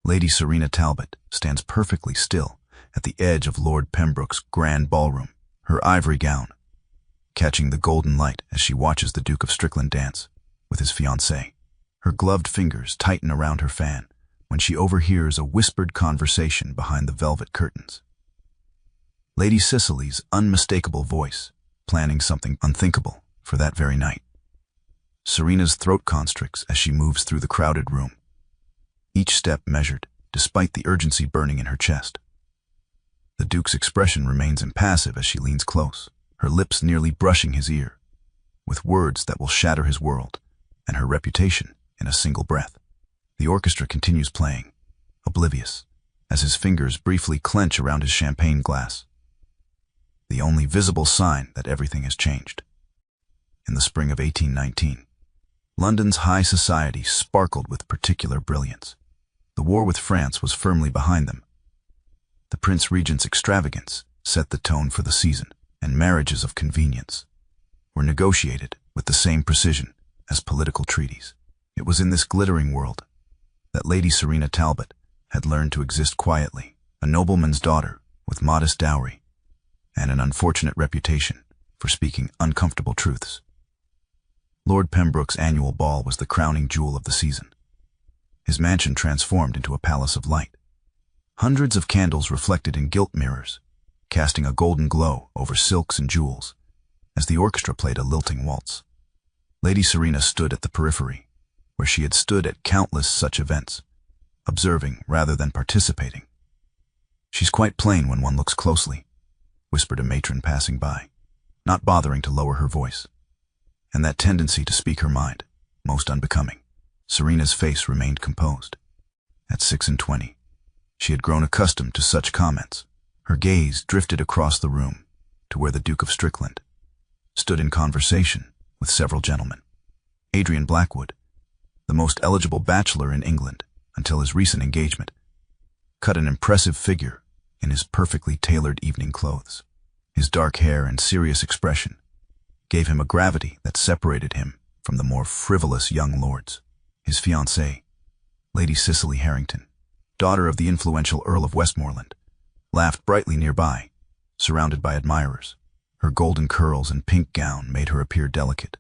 Lady Serena Talbot stands perfectly still at the edge of Lord Pembroke's grand ballroom, her ivory gown catching the golden light as she watches the Duke of Strickland dance with his fiancée. Her gloved fingers tighten around her fan when she overhears a whispered conversation behind the velvet curtains. Lady Cicely's unmistakable voice, planning something unthinkable for that very night. Serena's throat constricts as she moves through the crowded room, each step measured, despite the urgency burning in her chest. The Duke's expression remains impassive as she leans close, her lips nearly brushing his ear, with words that will shatter his world and her reputation in a single breath. The orchestra continues playing, oblivious, as his fingers briefly clench around his champagne glass, the only visible sign that everything has changed. In the spring of 1819, London's high society sparkled with particular brilliance. The war with France was firmly behind them. The Prince Regent's extravagance set the tone for the season, and marriages of convenience were negotiated with the same precision as political treaties. It was in this glittering world that Lady Serena Talbot had learned to exist quietly, a nobleman's daughter with modest dowry and an unfortunate reputation for speaking uncomfortable truths. Lord Pembroke's annual ball was the crowning jewel of the season, his mansion transformed into a palace of light. Hundreds of candles reflected in gilt mirrors, casting a golden glow over silks and jewels as the orchestra played a lilting waltz. Lady Serena stood at the periphery, where she had stood at countless such events, observing rather than participating. "She's quite plain when one looks closely," whispered a matron passing by, not bothering to lower her voice. And that tendency to speak her mind, most unbecoming. Serena's face remained composed. At 26, she had grown accustomed to such comments. Her gaze drifted across the room to where the Duke of Strickland stood in conversation with several gentlemen. Adrian Blackwood, the most eligible bachelor in England until his recent engagement, cut an impressive figure in his perfectly tailored evening clothes. His dark hair and serious expression gave him a gravity that separated him from the more frivolous young lords. His fiancée, Lady Cicely Harrington, daughter of the influential Earl of Westmoreland, laughed brightly nearby, surrounded by admirers. Her golden curls and pink gown made her appear delicate,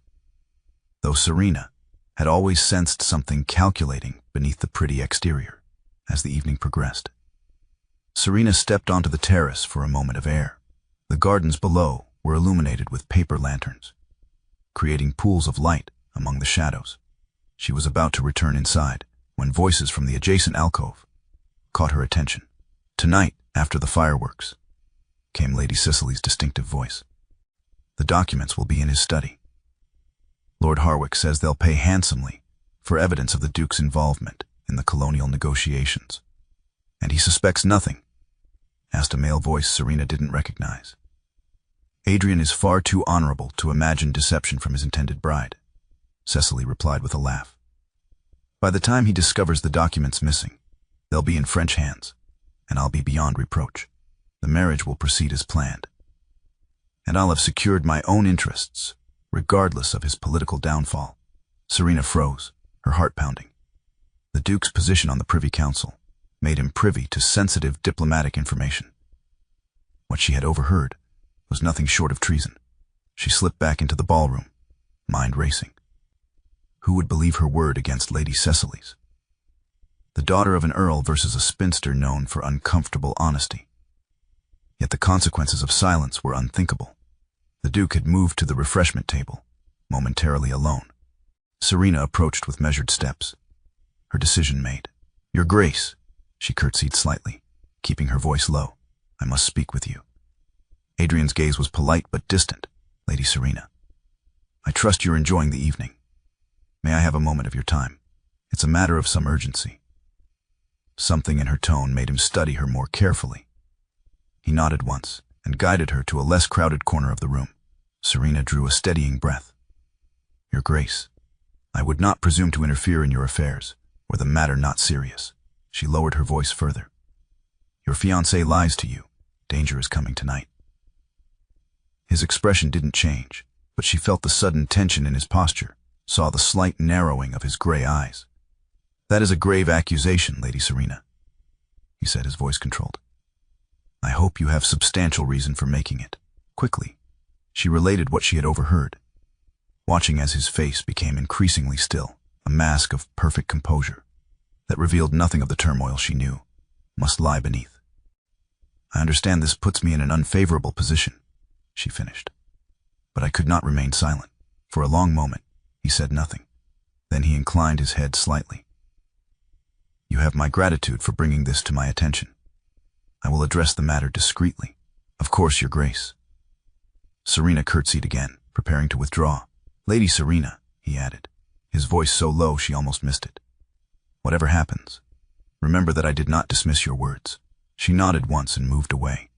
though Serena had always sensed something calculating beneath the pretty exterior. As the evening progressed, Serena stepped onto the terrace for a moment of air. The gardens below were illuminated with paper lanterns, creating pools of light among the shadows. She was about to return inside when voices from the adjacent alcove caught her attention. "Tonight, after the fireworks," came Lady Cicely's distinctive voice. "The documents will be in his study. Lord Harwick says they'll pay handsomely for evidence of the Duke's involvement in the colonial negotiations." "And he suspects nothing?" asked a male voice Serena didn't recognize. "Adrian is far too honorable to imagine deception from his intended bride," Cicely replied with a laugh. "By the time he discovers the documents missing, they'll be in French hands, and I'll be beyond reproach. The marriage will proceed as planned, and I'll have secured my own interests, regardless of his political downfall." Serena froze, her heart pounding. The Duke's position on the Privy Council made him privy to sensitive diplomatic information. What she had overheard was nothing short of treason. She slipped back into the ballroom, mind racing. Who would believe her word against Lady Cicely's? The daughter of an earl versus a spinster known for uncomfortable honesty. Yet the consequences of silence were unthinkable. The Duke had moved to the refreshment table, momentarily alone. Serena approached with measured steps, her decision made. "Your Grace," she curtsied slightly, keeping her voice low, "I must speak with you." Adrian's gaze was polite but distant. "Lady Serena, I trust you're enjoying the evening. May I have a moment of your time? It's a matter of some urgency." Something in her tone made him study her more carefully. He nodded once and guided her to a less crowded corner of the room. Serena drew a steadying breath. "Your Grace, I would not presume to interfere in your affairs, were the matter not serious." She lowered her voice further. "Your fiancé lies to you. Danger is coming tonight." His expression didn't change, but she felt the sudden tension in his posture, saw the slight narrowing of his gray eyes. "That is a grave accusation, Lady Serena. he said, his voice controlled. I hope you have substantial reason for making it. Quickly, she related what she had overheard, watching as his face became increasingly still, a mask of perfect composure that revealed nothing of the turmoil she knew must lie beneath. I understand this puts me in an unfavorable position, she finished. But I could not remain silent. For a long moment, he said nothing. Then he inclined his head slightly. You have my gratitude for bringing this to my attention. I will address the matter discreetly. Of course, Your Grace. Serena curtsied again, preparing to withdraw. Lady Serena, he added, his voice so low she almost missed it. Whatever happens, remember that I did not dismiss your words. She nodded once and moved away,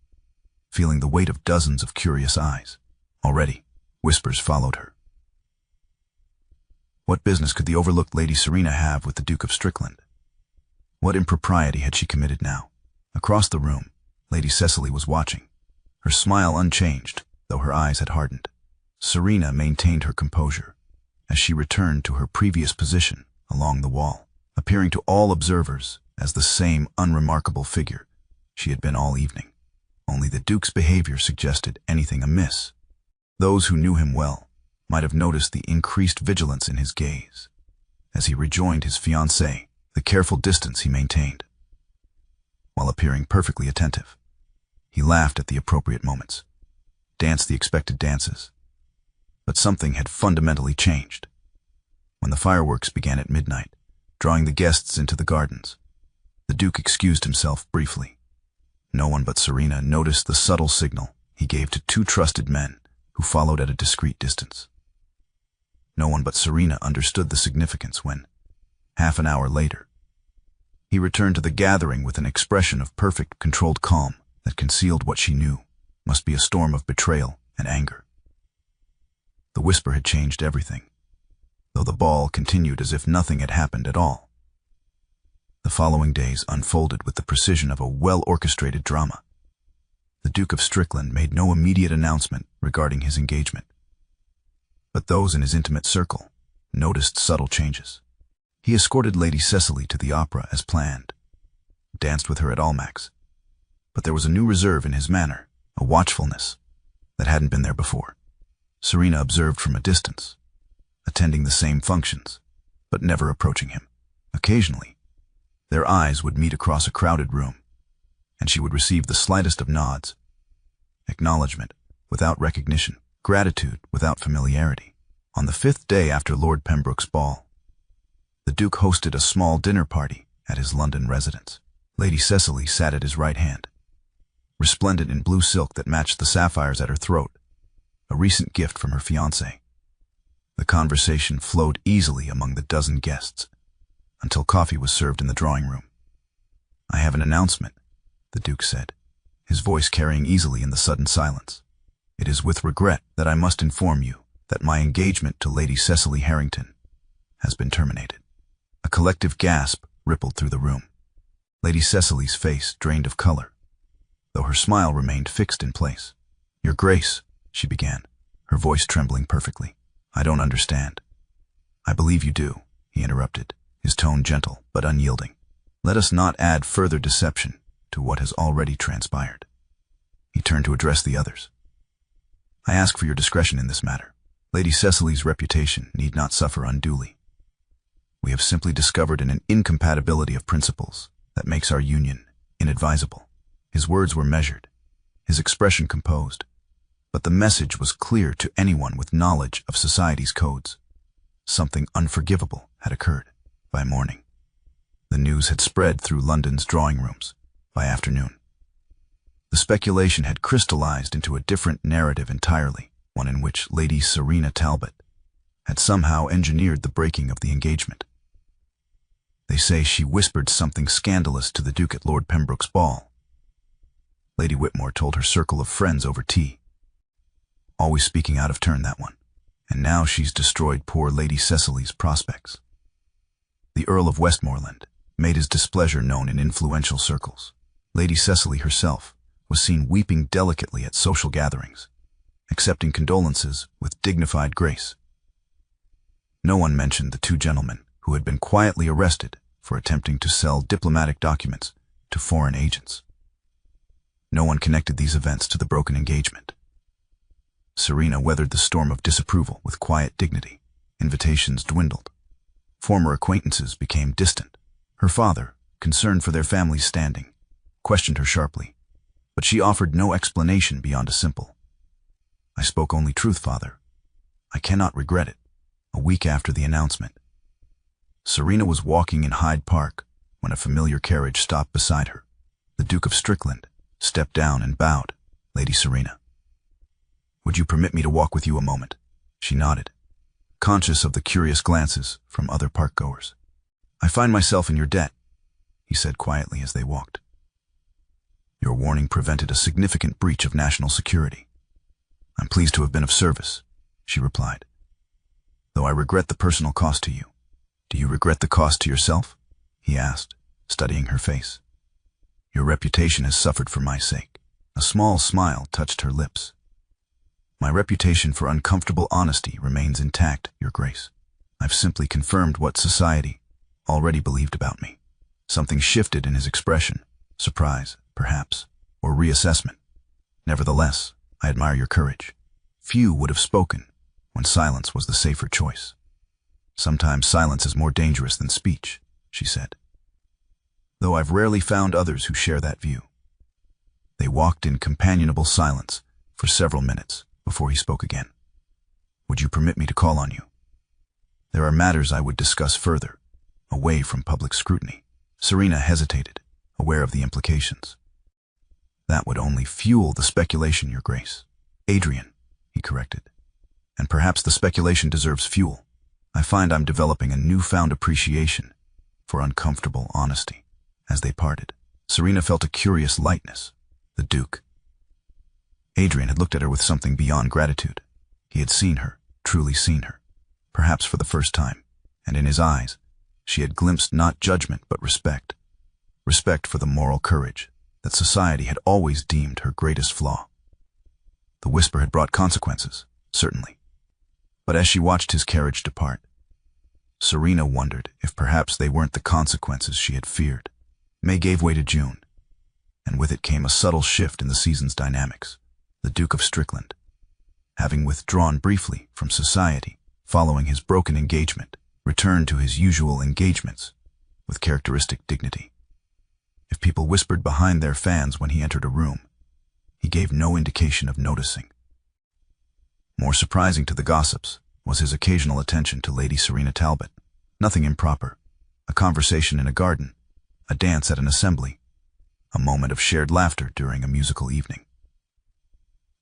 feeling the weight of dozens of curious eyes. Already, whispers followed her. What business could the overlooked Lady Serena have with the Duke of Strickland? What impropriety had she committed now? Across the room, Lady Cecily was watching, her smile unchanged, though her eyes had hardened. Serena maintained her composure as she returned to her previous position along the wall, appearing to all observers as the same unremarkable figure she had been all evening. Only the Duke's behavior suggested anything amiss. Those who knew him well might have noticed the increased vigilance in his gaze as he rejoined his fiancée, the careful distance he maintained. While appearing perfectly attentive, he laughed at the appropriate moments, danced the expected dances. But something had fundamentally changed. When the fireworks began at midnight, drawing the guests into the gardens, the Duke excused himself briefly. No one but Serena noticed the subtle signal he gave to two trusted men who followed at a discreet distance. No one but Serena understood the significance when, half an hour later, he returned to the gathering with an expression of perfect, controlled calm that concealed what she knew must be a storm of betrayal and anger. The whisper had changed everything, though the ball continued as if nothing had happened at all. The following days unfolded with the precision of a well-orchestrated drama. The Duke of Strickland made no immediate announcement regarding his engagement, but those in his intimate circle noticed subtle changes. He escorted Lady Cecily to the opera as planned, danced with her at Almack's, but there was a new reserve in his manner, a watchfulness that hadn't been there before. Serena observed from a distance, attending the same functions, but never approaching him. Occasionally, their eyes would meet across a crowded room, and she would receive the slightest of nods, acknowledgement without recognition, gratitude without familiarity. On the 5th day after Lord Pembroke's ball, the Duke hosted a small dinner party at his London residence. Lady Cecily sat at his right hand, resplendent in blue silk that matched the sapphires at her throat, a recent gift from her fiancé. The conversation flowed easily among the dozen guests, until coffee was served in the drawing room. I have an announcement, the Duke said, his voice carrying easily in the sudden silence. It is with regret that I must inform you that my engagement to Lady Cecily Harrington has been terminated. A collective gasp rippled through the room. Lady Cecily's face drained of color, though her smile remained fixed in place. Your Grace, she began, her voice trembling perfectly. I don't understand. I believe you do, he interrupted, his tone gentle but unyielding. Let us not add further deception to what has already transpired. He turned to address the others. I ask for your discretion in this matter. Lady Cecily's reputation need not suffer unduly. We have simply discovered an incompatibility of principles that makes our union inadvisable. His words were measured, his expression composed, but the message was clear to anyone with knowledge of society's codes. Something unforgivable had occurred. By morning, the news had spread through London's drawing rooms. By afternoon, the speculation had crystallized into a different narrative entirely, one in which Lady Serena Talbot had somehow engineered the breaking of the engagement. They say she whispered something scandalous to the Duke at Lord Pembroke's ball. Lady Whitmore told her circle of friends over tea. Always speaking out of turn, that one. And now she's destroyed poor Lady Cecily's prospects. The Earl of Westmoreland made his displeasure known in influential circles. Lady Cecily herself was seen weeping delicately at social gatherings, accepting condolences with dignified grace. No one mentioned the two gentlemen who had been quietly arrested for attempting to sell diplomatic documents to foreign agents. No one connected these events to the broken engagement. Serena weathered the storm of disapproval with quiet dignity. Invitations dwindled. Former acquaintances became distant. Her father, concerned for their family's standing, questioned her sharply, but she offered no explanation beyond a simple, "I spoke only truth, Father. I cannot regret it." A week after the announcement, Serena was walking in Hyde Park when a familiar carriage stopped beside her. The Duke of Strickland stepped down and bowed. "Lady Serena, would you permit me to walk with you a moment?" She nodded, conscious of the curious glances from other park-goers. "I find myself in your debt," he said quietly as they walked. "Your warning prevented a significant breach of national security. I'm pleased to have been of service," she replied, "though I regret the personal cost to you." "Do you regret the cost to yourself?" he asked, studying her face. "Your reputation has suffered for my sake." A small smile touched her lips. "My reputation for uncomfortable honesty remains intact, Your Grace. I've simply confirmed what society already believed about me." Something shifted in his expression, surprise, perhaps, or reassessment. "Nevertheless, I admire your courage. Few would have spoken when silence was the safer choice." "Sometimes silence is more dangerous than speech," she said, "though I've rarely found others who share that view." They walked in companionable silence for several minutes before he spoke again. "Would you permit me to call on you? There are matters I would discuss further, away from public scrutiny." Serena hesitated, aware of the implications. "That would only fuel the speculation, Your Grace." "Adrian," he corrected, "and perhaps the speculation deserves fuel. I find I'm developing a newfound appreciation for uncomfortable honesty." As they parted, Serena felt a curious lightness. The Duke. Adrian had looked at her with something beyond gratitude. He had seen her, truly seen her, perhaps for the first time, and in his eyes, she had glimpsed not judgment but respect. Respect for the moral courage that society had always deemed her greatest flaw. The whisper had brought consequences, certainly. But as she watched his carriage depart, Serena wondered if perhaps they weren't the consequences she had feared. May gave way to June, and with it came a subtle shift in the season's dynamics. The Duke of Strickland, having withdrawn briefly from society following his broken engagement, returned to his usual engagements with characteristic dignity. If people whispered behind their fans when he entered a room, he gave no indication of noticing. More surprising to the gossips was his occasional attention to Lady Serena Talbot. Nothing improper, a conversation in a garden, a dance at an assembly, a moment of shared laughter during a musical evening.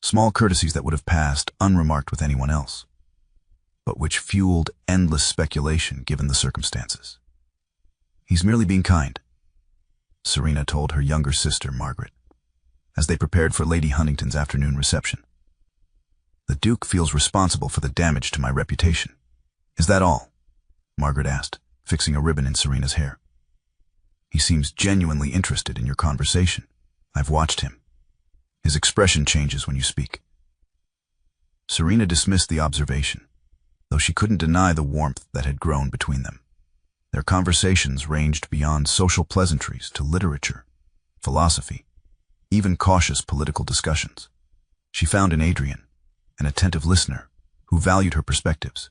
Small courtesies that would have passed unremarked with anyone else, but which fueled endless speculation given the circumstances. "He's merely being kind," Serena told her younger sister, Margaret, as they prepared for Lady Huntington's afternoon reception. "The Duke feels responsible for the damage to my reputation." "Is that all?" Margaret asked, fixing a ribbon in Serena's hair. "He seems genuinely interested in your conversation. I've watched him. His expression changes when you speak." Serena dismissed the observation, though she couldn't deny the warmth that had grown between them. Their conversations ranged beyond social pleasantries to literature, philosophy, even cautious political discussions. She found in Adrian an attentive listener who valued her perspectives,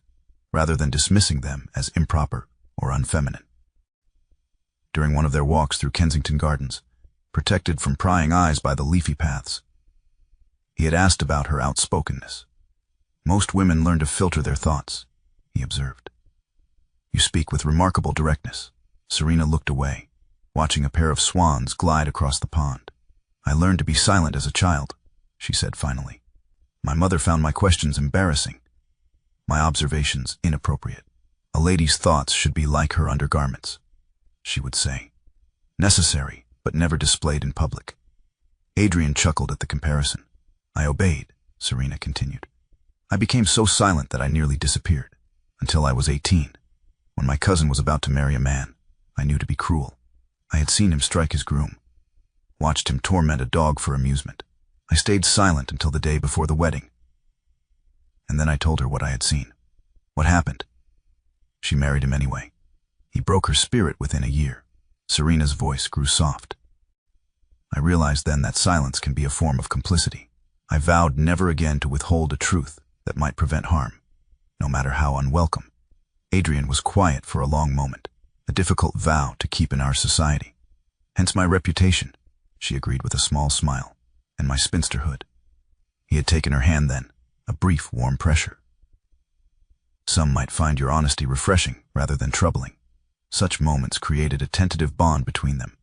rather than dismissing them as improper or unfeminine. During one of their walks through Kensington Gardens, protected from prying eyes by the leafy paths, he had asked about her outspokenness. "Most women learn to filter their thoughts," he observed. "You speak with remarkable directness." Serena looked away, watching a pair of swans glide across the pond. "I learned to be silent as a child," she said finally. "My mother found my questions embarrassing, my observations inappropriate. A lady's thoughts should be like her undergarments," she would say. "Necessary, but never displayed in public." Adrian chuckled at the comparison. "I obeyed," Serena continued. "I became so silent that I nearly disappeared, until I was 18. When my cousin was about to marry a man I knew to be cruel. I had seen him strike his groom, watched him torment a dog for amusement. I stayed silent until the day before the wedding. And then I told her what I had seen. What happened? She married him anyway. He broke her spirit within a year." Serena's voice grew soft. I realized then that silence can be a form of complicity. I vowed never again to withhold a truth that might prevent harm, no matter how unwelcome. Adrian was quiet for a long moment, a difficult vow to keep in our society. Hence my reputation, she agreed with a small smile, and my spinsterhood. He had taken her hand then, a brief, warm pressure. Some might find your honesty refreshing rather than troubling. Such moments created a tentative bond between them,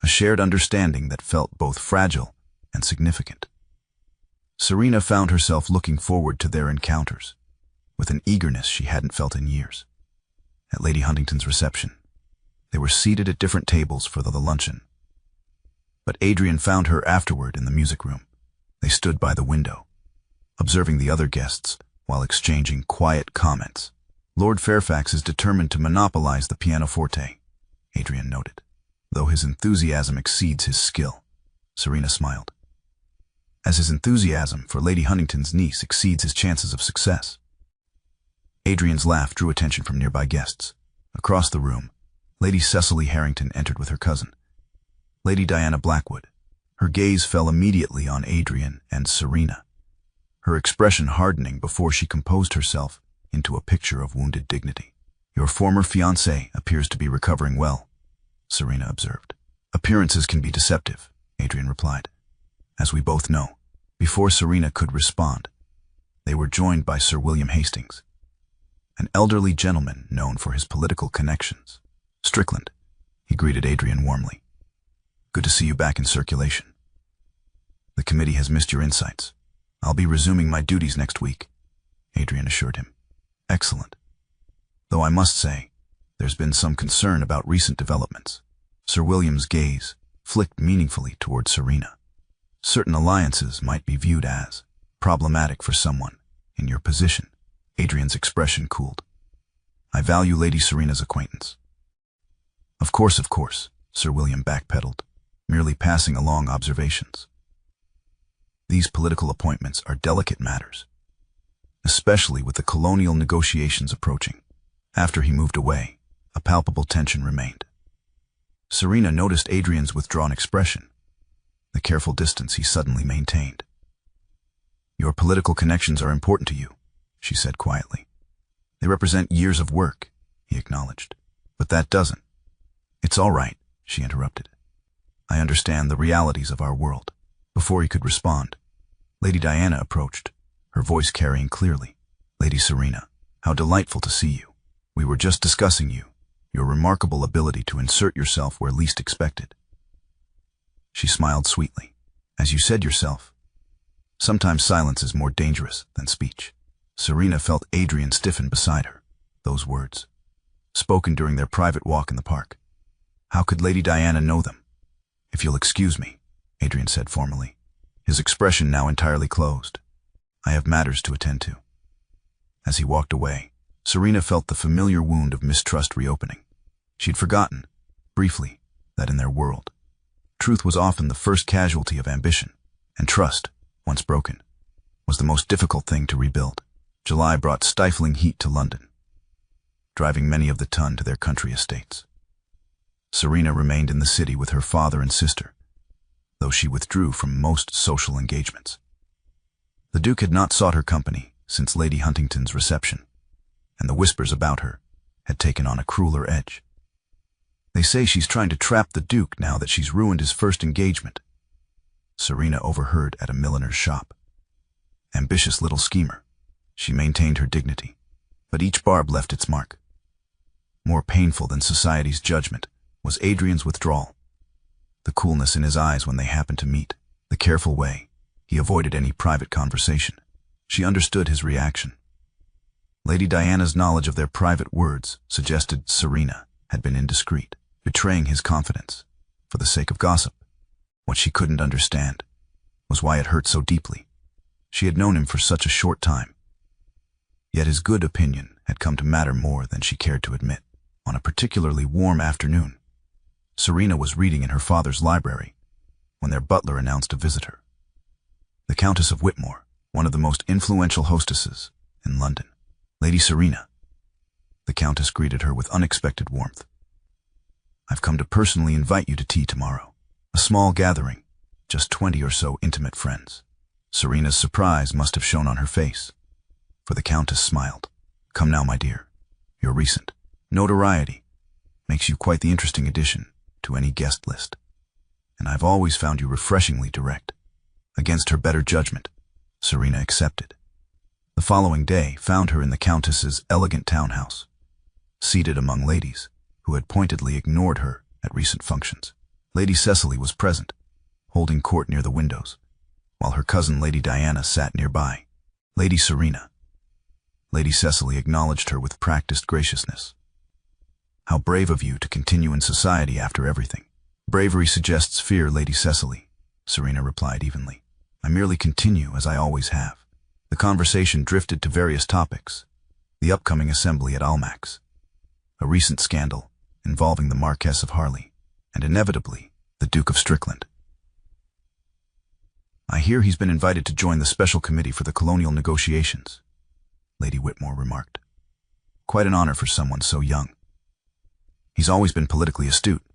a shared understanding that felt both fragile and significant. Serena found herself looking forward to their encounters, with an eagerness she hadn't felt in years. At Lady Huntington's reception, they were seated at different tables for the luncheon. But Adrian found her afterward in the music room. They stood by the window, observing the other guests while exchanging quiet comments. Lord Fairfax is determined to monopolize the pianoforte, Adrian noted, though his enthusiasm exceeds his skill. Serena smiled, as his enthusiasm for Lady Huntington's niece exceeds his chances of success. Adrian's laugh drew attention from nearby guests. Across the room, Lady Cecily Harrington entered with her cousin, Lady Diana Blackwood. Her gaze fell immediately on Adrian and Serena, her expression hardening before she composed herself into a picture of wounded dignity. Your former fiancé appears to be recovering well, Serena observed. Appearances can be deceptive, Adrian replied. As we both know, before Serena could respond, they were joined by Sir William Hastings, an elderly gentleman known for his political connections. Strickland, he greeted Adrian warmly. Good to see you back in circulation. The committee has missed your insights. I'll be resuming my duties next week, Adrian assured him. Excellent. Though I must say, there's been some concern about recent developments. Sir William's gaze flicked meaningfully toward Serena. Certain alliances might be viewed as problematic for someone in your position. Adrian's expression cooled. I value Lady Serena's acquaintance. Of course, Sir William backpedaled, merely passing along observations. These political appointments are delicate matters, especially with the colonial negotiations approaching. After he moved away, a palpable tension remained. Serena noticed Adrian's withdrawn expression, the careful distance he suddenly maintained. Your political connections are important to you, she said quietly. They represent years of work, he acknowledged. But that doesn't. It's all right, she interrupted. I understand the realities of our world. Before he could respond, Lady Diana approached, her voice carrying clearly. Lady Serena, how delightful to see you. We were just discussing you, your remarkable ability to insert yourself where least expected. She smiled sweetly. As you said yourself, sometimes silence is more dangerous than speech. Serena felt Adrian stiffen beside her. Those words, spoken during their private walk in the park. How could Lady Diana know them? If you'll excuse me, Adrian said formally, his expression now entirely closed. I have matters to attend to. As he walked away, Serena felt the familiar wound of mistrust reopening. She'd forgotten, briefly, that in their world, truth was often the first casualty of ambition, and trust, once broken, was the most difficult thing to rebuild. July brought stifling heat to London, driving many of the ton to their country estates. Serena remained in the city with her father and sister, though she withdrew from most social engagements. The Duke had not sought her company since Lady Huntington's reception, and the whispers about her had taken on a crueler edge. They say she's trying to trap the Duke now that she's ruined his first engagement, Serena overheard at a milliner's shop. Ambitious little schemer, she maintained her dignity, but each barb left its mark. More painful than society's judgment was Adrian's withdrawal, the coolness in his eyes when they happened to meet, the careful way he avoided any private conversation. She understood his reaction. Lady Diana's knowledge of their private words suggested Serena had been indiscreet, betraying his confidence for the sake of gossip. What she couldn't understand was why it hurt so deeply. She had known him for such a short time, yet his good opinion had come to matter more than she cared to admit. On a particularly warm afternoon, Serena was reading in her father's library when their butler announced a visitor. The Countess of Whitmore, one of the most influential hostesses in London. Lady Serena. The Countess greeted her with unexpected warmth. I've come to personally invite you to tea tomorrow. A small gathering, just 20 or so intimate friends. Serena's surprise must have shown on her face, for the Countess smiled. "Come now, my dear. Your recent notoriety makes you quite the interesting addition to any guest list, and I've always found you refreshingly direct." Against her better judgment, Serena accepted. The following day found her in the Countess's elegant townhouse, seated among ladies who had pointedly ignored her at recent functions. Lady Cecily was present, holding court near the windows, while her cousin Lady Diana sat nearby. "Lady Serena." Lady Cecily acknowledged her with practiced graciousness. "How brave of you to continue in society after everything." "Bravery suggests fear, Lady Cecily," Serena replied evenly. "I merely continue as I always have." The conversation drifted to various topics: the upcoming assembly at Almack's, a recent scandal involving the Marquess of Harley, and inevitably the Duke of Strickland. "I hear he's been invited to join the special committee for the colonial negotiations," Lady Whitmore remarked. "Quite an honor for someone so young." "He's always been politically astute,"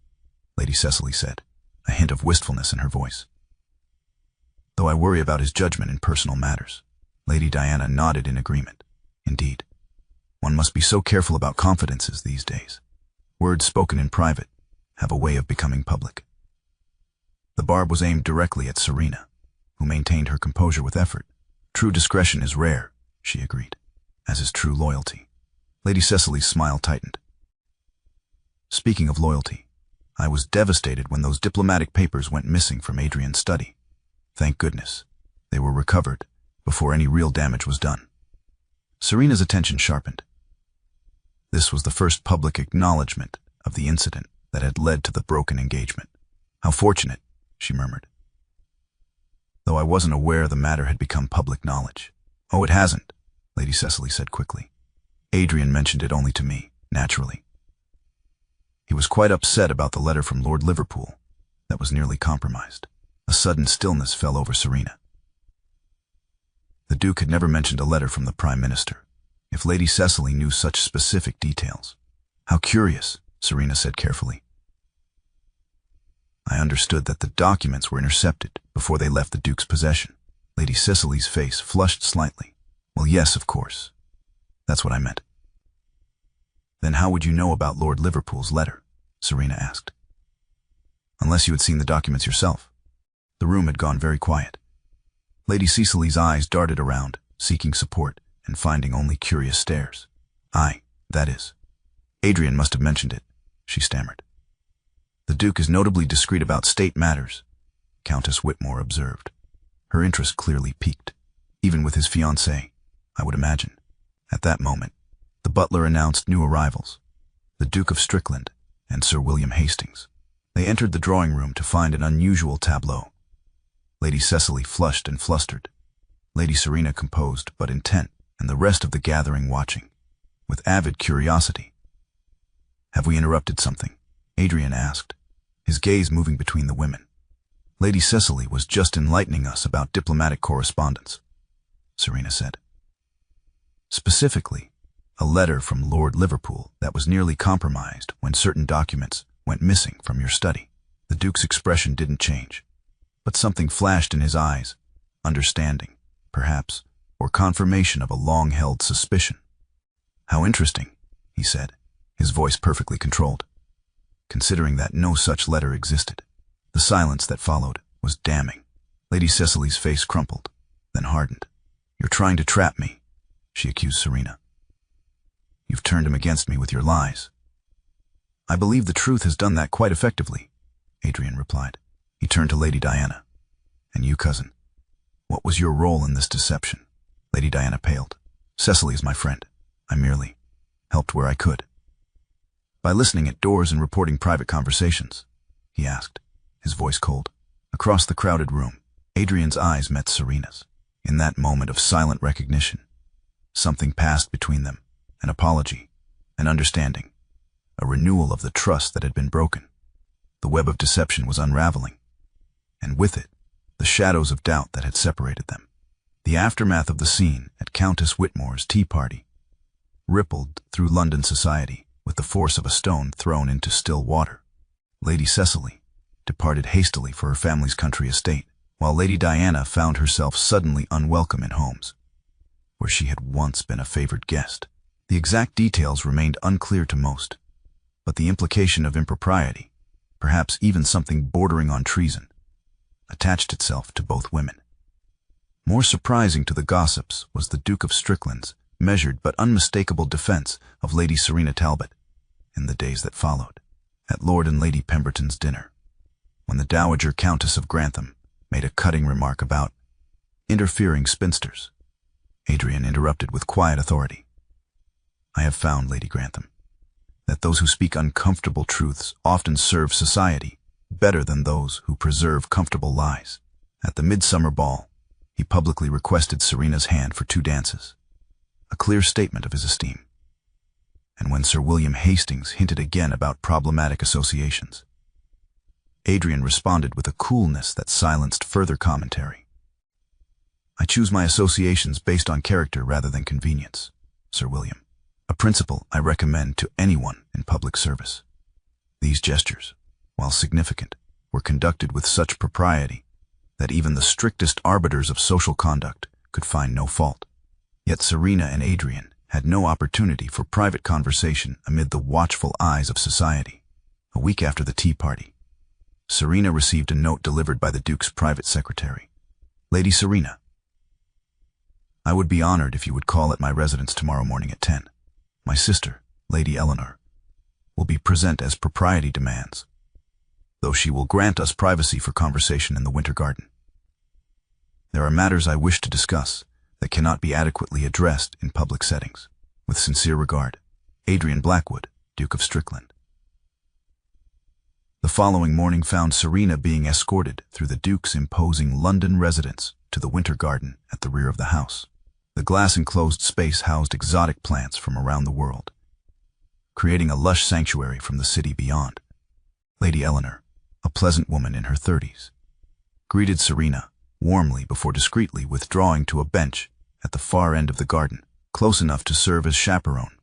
Lady Cecily said, a hint of wistfulness in her voice. "Though I worry about his judgment in personal matters." Lady Diana nodded in agreement. "Indeed, one must be so careful about confidences these days. Words spoken in private have a way of becoming public." The barb was aimed directly at Serena, who maintained her composure with effort. "True discretion is rare," she agreed, "as is true loyalty." Lady Cecily's smile tightened. "Speaking of loyalty, I was devastated when those diplomatic papers went missing from Adrian's study. Thank goodness, they were recovered before any real damage was done." Serena's attention sharpened. This was the first public acknowledgement of the incident that had led to the broken engagement. "How fortunate," she murmured. "Though I wasn't aware the matter had become public knowledge." "Oh, it hasn't," Lady Cecily said quickly. "Adrian mentioned it only to me, naturally. He was quite upset about the letter from Lord Liverpool that was nearly compromised." A sudden stillness fell over Serena. The Duke had never mentioned a letter from the Prime Minister. If Lady Cecily knew such specific details. "How curious," Serena said carefully. "I understood that the documents were intercepted before they left the Duke's possession." Lady Cecily's face flushed slightly. "Well, yes, of course. That's what I meant." "Then how would you know about Lord Liverpool's letter?" Serena asked. "Unless you had seen the documents yourself." The room had gone very quiet. Lady Cecily's eyes darted around, seeking support and finding only curious stares. That is. Adrian must have mentioned it," she stammered. "The Duke is notably discreet about state matters," Countess Whitmore observed. Her interest clearly piqued, even with his fiancée, I would imagine. At that moment, the butler announced new arrivals, the Duke of Strickland and Sir William Hastings. They entered the drawing room to find an unusual tableau. Lady Cecily flushed and flustered, Lady Serena composed but intent, and the rest of the gathering watching, with avid curiosity. "Have we interrupted something?" Adrian asked, his gaze moving between the women. "Lady Cecily was just enlightening us about diplomatic correspondence," Serena said. "Specifically, a letter from Lord Liverpool that was nearly compromised when certain documents went missing from your study." The Duke's expression didn't change, but something flashed in his eyes, understanding, perhaps, or confirmation of a long-held suspicion. "How interesting," he said, his voice perfectly controlled, considering that no such letter existed. The silence that followed was damning. Lady Cecily's face crumpled, then hardened. "You're trying to trap me," she accused Serena. "You've turned him against me with your lies." "I believe the truth has done that quite effectively," Adrian replied. He turned to Lady Diana. "And you, cousin, what was your role in this deception?" Lady Diana paled. "Cecily is my friend. I merely helped where I could." "By listening at doors and reporting private conversations?" he asked, his voice cold. Across the crowded room, Adrian's eyes met Serena's. In that moment of silent recognition, something passed between them, an apology, an understanding, a renewal of the trust that had been broken. The web of deception was unraveling, and with it, the shadows of doubt that had separated them. The aftermath of the scene at Countess Whitmore's tea party rippled through London society with the force of a stone thrown into still water. Lady Cecily, departed hastily for her family's country estate, while Lady Diana found herself suddenly unwelcome in homes where she had once been a favored guest. The exact details remained unclear to most, but the implication of impropriety, perhaps even something bordering on treason, attached itself to both women. More surprising to the gossips was the Duke of Strickland's measured but unmistakable defense of Lady Serena Talbot in the days that followed. At Lord and Lady Pemberton's dinner, when the Dowager Countess of Grantham made a cutting remark about interfering spinsters, Adrian interrupted with quiet authority. "I have found, Lady Grantham, that those who speak uncomfortable truths often serve society better than those who preserve comfortable lies." At the midsummer ball, he publicly requested Serena's hand for 2 dances, a clear statement of his esteem. And when Sir William Hastings hinted again about problematic associations, Adrian responded with a coolness that silenced further commentary. "I choose my associations based on character rather than convenience, Sir William, a principle I recommend to anyone in public service." These gestures, while significant, were conducted with such propriety that even the strictest arbiters of social conduct could find no fault. Yet Serena and Adrian had no opportunity for private conversation amid the watchful eyes of society. A week after the tea party, Serena received a note delivered by the Duke's private secretary. "Lady Serena, I would be honored if you would call at my residence tomorrow morning at 10. My sister, Lady Eleanor, will be present as propriety demands, though she will grant us privacy for conversation in the winter garden. There are matters I wish to discuss that cannot be adequately addressed in public settings. With sincere regard, Adrian Blackwood, Duke of Strickland." The following morning found Serena being escorted through the Duke's imposing London residence to the winter garden at the rear of the house. The glass-enclosed space housed exotic plants from around the world, creating a lush sanctuary from the city beyond. Lady Eleanor, a pleasant woman in her 30s, greeted Serena warmly before discreetly withdrawing to a bench at the far end of the garden, close enough to serve as chaperone,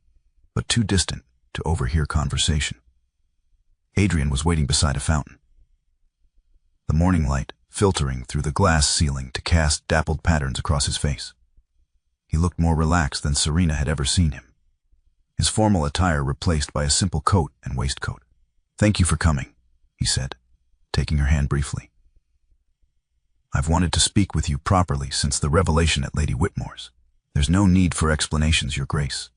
but too distant to overhear conversation. Adrian was waiting beside a fountain, the morning light filtering through the glass ceiling to cast dappled patterns across his face. He looked more relaxed than Serena had ever seen him, his formal attire replaced by a simple coat and waistcoat. "Thank you for coming," he said, taking her hand briefly. "I've wanted to speak with you properly since the revelation at Lady Whitmore's." "There's no need for explanations, Your Grace,"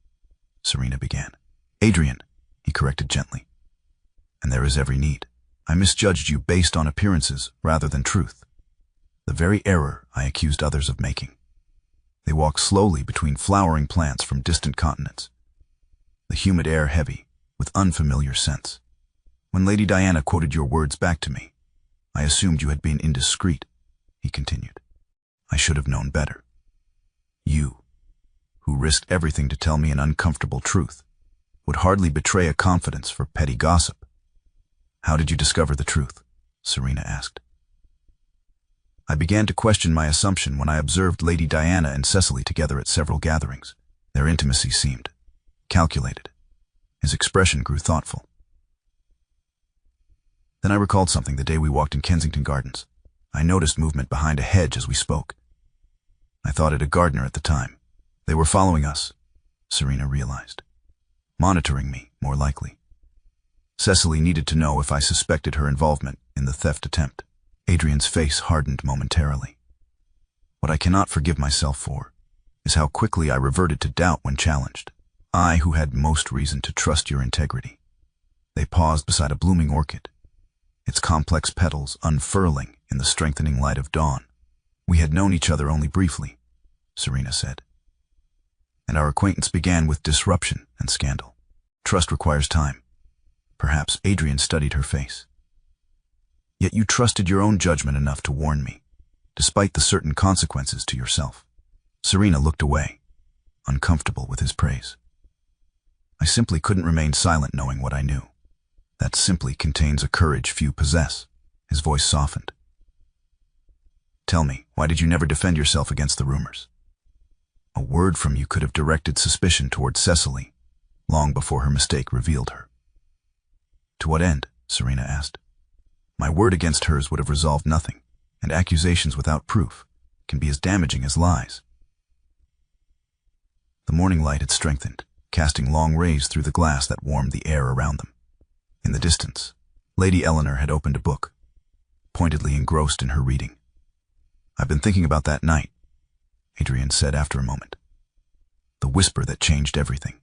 Serena began. "Adrian," he corrected gently. "And there is every need. I misjudged you based on appearances rather than truth, the very error I accused others of making." They walked slowly between flowering plants from distant continents, the humid air heavy with unfamiliar scents. "When Lady Diana quoted your words back to me, I assumed you had been indiscreet," he continued. "I should have known better. You, who risked everything to tell me an uncomfortable truth, would hardly betray a confidence for petty gossip." "How did you discover the truth?" Serena asked. "I began to question my assumption when I observed Lady Diana and Cecily together at several gatherings. Their intimacy seemed calculated." His expression grew thoughtful. "Then I recalled something the day we walked in Kensington Gardens. I noticed movement behind a hedge as we spoke. I thought it a gardener at the time. They were following us," Serena realized. "Monitoring me, more likely. Cecily needed to know if I suspected her involvement in the theft attempt." Adrian's face hardened momentarily. "What I cannot forgive myself for is how quickly I reverted to doubt when challenged. I who had most reason to trust your integrity." They paused beside a blooming orchid, its complex petals unfurling in the strengthening light of dawn. "We had known each other only briefly," Serena said, "and our acquaintance began with disruption and scandal. Trust requires time." Perhaps Adrian studied her face. "Yet you trusted your own judgment enough to warn me, despite the certain consequences to yourself." Serena looked away, uncomfortable with his praise. "I simply couldn't remain silent knowing what I knew. That simply contains a courage few possess." His voice softened. "Tell me, why did you never defend yourself against the rumors? A word from you could have directed suspicion toward Cecily long before her mistake revealed her." "To what end?" Serena asked. My word against hers would have resolved nothing, and accusations without proof can be as damaging as lies. The morning light had strengthened, casting long rays through the glass that warmed the air around them. In the distance, Lady Eleanor had opened a book, pointedly engrossed in her reading. "I've been thinking about that night," Adrian said after a moment. "The whisper that changed everything.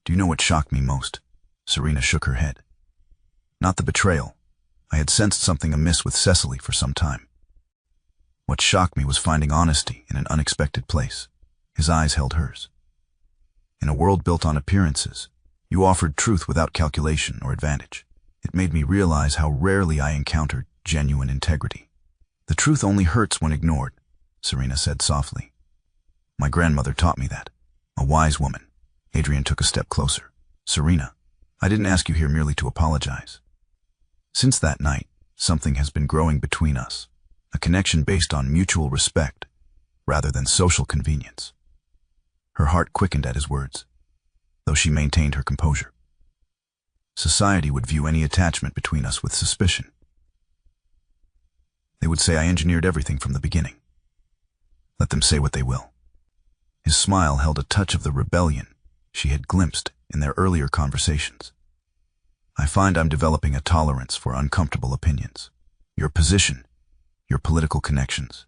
Do you know what shocked me most?" Serena shook her head. "Not the betrayal. I had sensed something amiss with Cecily for some time. What shocked me was finding honesty in an unexpected place." His eyes held hers. "In a world built on appearances, you offered truth without calculation or advantage. It made me realize how rarely I encountered genuine integrity." "The truth only hurts when ignored," Serena said softly. "My grandmother taught me that. A wise woman." Adrian took a step closer. "Serena, I didn't ask you here merely to apologize. Since that night, something has been growing between us, a connection based on mutual respect rather than social convenience." Her heart quickened at his words, though she maintained her composure. "Society would view any attachment between us with suspicion. They would say I engineered everything from the beginning. Let them say what they will." His smile held a touch of the rebellion she had glimpsed in their earlier conversations. "I find I'm developing a tolerance for uncomfortable opinions. Your position, your political connections,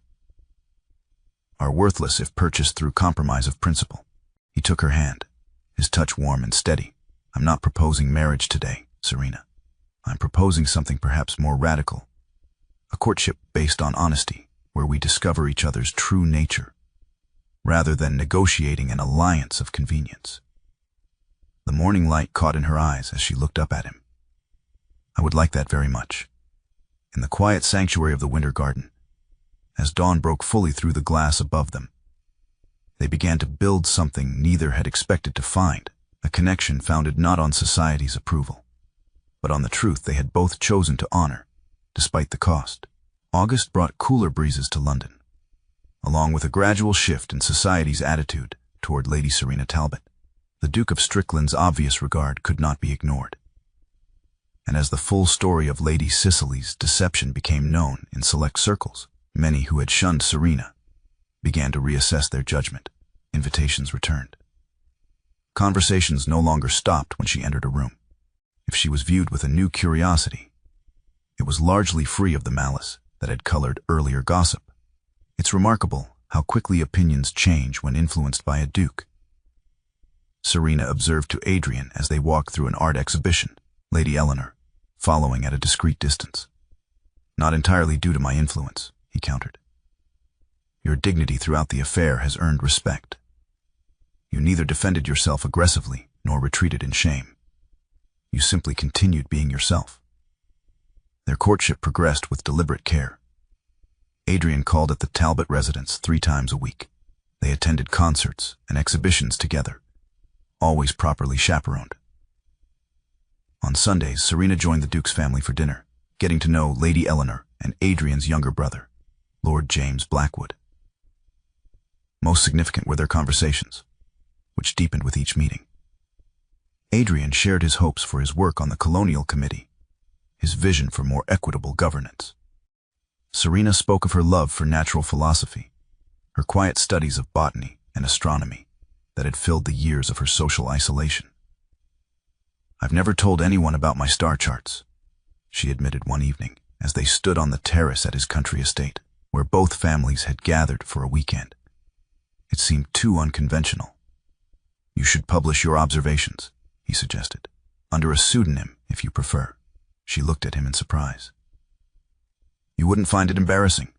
are worthless if purchased through compromise of principle." He took her hand, his touch warm and steady. "I'm not proposing marriage today, Serena. I'm proposing something perhaps more radical. A courtship based on honesty, where we discover each other's true nature, rather than negotiating an alliance of convenience." The morning light caught in her eyes as she looked up at him. "I would like that very much." In the quiet sanctuary of the winter garden, as dawn broke fully through the glass above them, they began to build something neither had expected to find, a connection founded not on society's approval, but on the truth they had both chosen to honor, despite the cost. August brought cooler breezes to London, along with a gradual shift in society's attitude toward Lady Serena Talbot. The Duke of Strickland's obvious regard could not be ignored, and as the full story of Lady Cicely's deception became known in select circles, many who had shunned Serena began to reassess their judgment. Invitations returned. Conversations no longer stopped when she entered a room. If she was viewed with a new curiosity, it was largely free of the malice that had colored earlier gossip. It's remarkable how quickly opinions change when influenced by a duke, Serena observed to Adrian as they walked through an art exhibition, Lady Eleanor following at a discreet distance. "Not entirely due to my influence," he countered. "Your dignity throughout the affair has earned respect. You neither defended yourself aggressively nor retreated in shame. You simply continued being yourself." Their courtship progressed with deliberate care. Adrian called at the Talbot residence 3 times a week. They attended concerts and exhibitions together, always properly chaperoned. On Sundays, Serena joined the Duke's family for dinner, getting to know Lady Eleanor and Adrian's younger brother, Lord James Blackwood. Most significant were their conversations, which deepened with each meeting. Adrian shared his hopes for his work on the Colonial Committee, his vision for more equitable governance. Serena spoke of her love for natural philosophy, her quiet studies of botany and astronomy that had filled the years of her social isolation. "I've never told anyone about my star charts," she admitted one evening as they stood on the terrace at his country estate, where both families had gathered for a weekend. It seemed too unconventional. "You should publish your observations," he suggested, "under a pseudonym if you prefer." She looked at him in surprise. "You wouldn't find it embarrassing?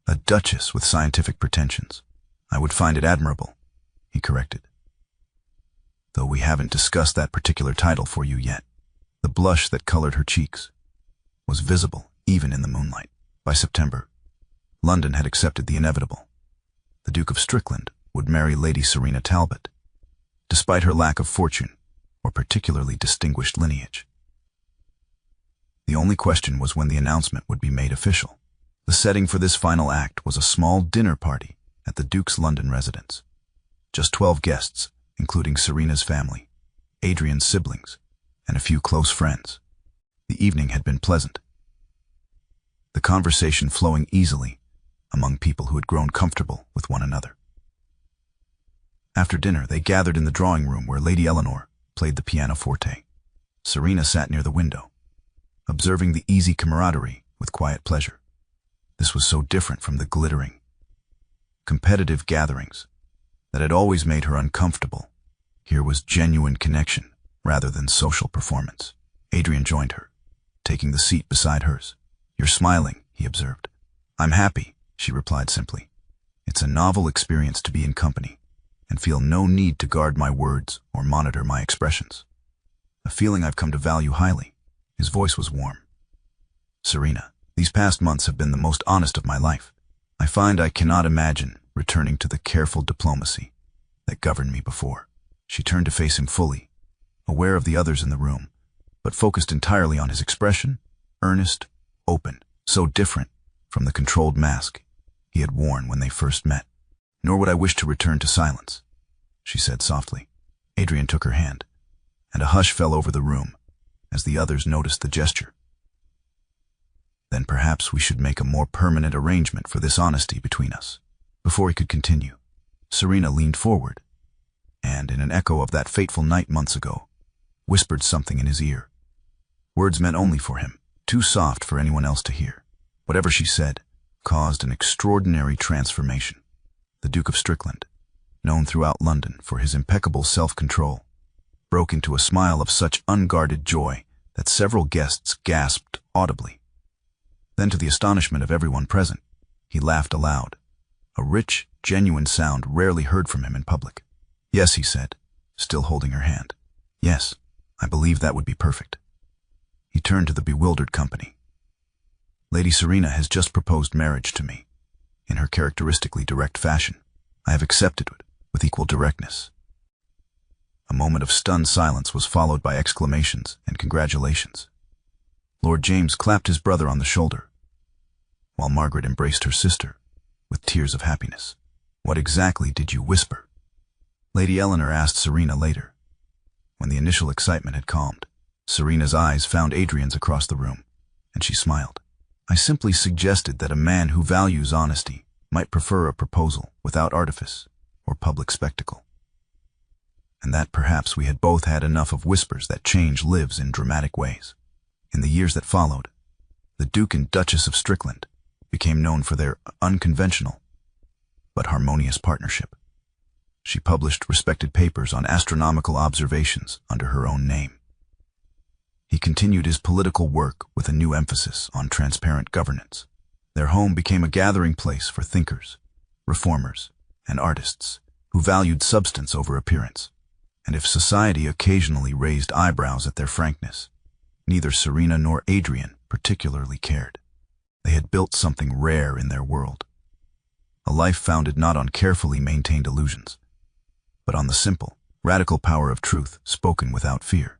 A duchess with scientific pretensions." "I would find it admirable," he corrected. "Though we haven't discussed that particular title for you yet." The blush that colored her cheeks was visible even in the moonlight. By September, London had accepted the inevitable. The Duke of Strickland would marry Lady Serena Talbot, despite her lack of fortune or particularly distinguished lineage. The only question was when the announcement would be made official. The setting for this final act was a small dinner party at the Duke's London residence. Just 12 guests, including Serena's family, Adrian's siblings, and a few close friends. The evening had been pleasant, the conversation flowing easily among people who had grown comfortable with one another. After dinner, they gathered in the drawing room where Lady Eleanor played the pianoforte. Serena sat near the window, observing the easy camaraderie with quiet pleasure. This was so different from the glittering, competitive gatherings that had always made her uncomfortable. Here was genuine connection rather than social performance. Adrian joined her, taking the seat beside hers. "You're smiling," he observed. "I'm happy," she replied simply. "It's a novel experience to be in company and feel no need to guard my words or monitor my expressions. A feeling I've come to value highly." His voice was warm. "Serena, these past months have been the most honest of my life. I find I cannot imagine returning to the careful diplomacy that governed me before." She turned to face him fully, aware of the others in the room, but focused entirely on his expression, earnest, open, so different from the controlled mask he had worn when they first met. "Nor would I wish to return to silence," she said softly. Adrian took her hand, and a hush fell over the room as the others noticed the gesture. "Then perhaps we should make a more permanent arrangement for this honesty between us." Before he could continue, Serena leaned forward, and, in an echo of that fateful night months ago, whispered something in his ear. Words meant only for him, too soft for anyone else to hear. Whatever she said caused an extraordinary transformation. The Duke of Strickland, known throughout London for his impeccable self-control, broke into a smile of such unguarded joy that several guests gasped audibly. Then, to the astonishment of everyone present, he laughed aloud, a rich, genuine sound rarely heard from him in public. "Yes," he said, still holding her hand. "Yes, I believe that would be perfect." He turned to the bewildered company. "Lady Serena has just proposed marriage to me, in her characteristically direct fashion. I have accepted it with equal directness." A moment of stunned silence was followed by exclamations and congratulations. Lord James clapped his brother on the shoulder, while Margaret embraced her sister with tears of happiness. "What exactly did you whisper?" Lady Eleanor asked Serena later. When the initial excitement had calmed, Serena's eyes found Adrian's across the room, and she smiled. "I simply suggested that a man who values honesty might prefer a proposal without artifice or public spectacle, and that perhaps we had both had enough of whispers that change lives in dramatic ways." In the years that followed, the Duke and Duchess of Strickland became known for their unconventional but harmonious partnership. She published respected papers on astronomical observations under her own name. He continued his political work with a new emphasis on transparent governance. Their home became a gathering place for thinkers, reformers, and artists who valued substance over appearance. And if society occasionally raised eyebrows at their frankness, neither Serena nor Adrian particularly cared. They had built something rare in their world, a life founded not on carefully maintained illusions, but on the simple, radical power of truth spoken without fear.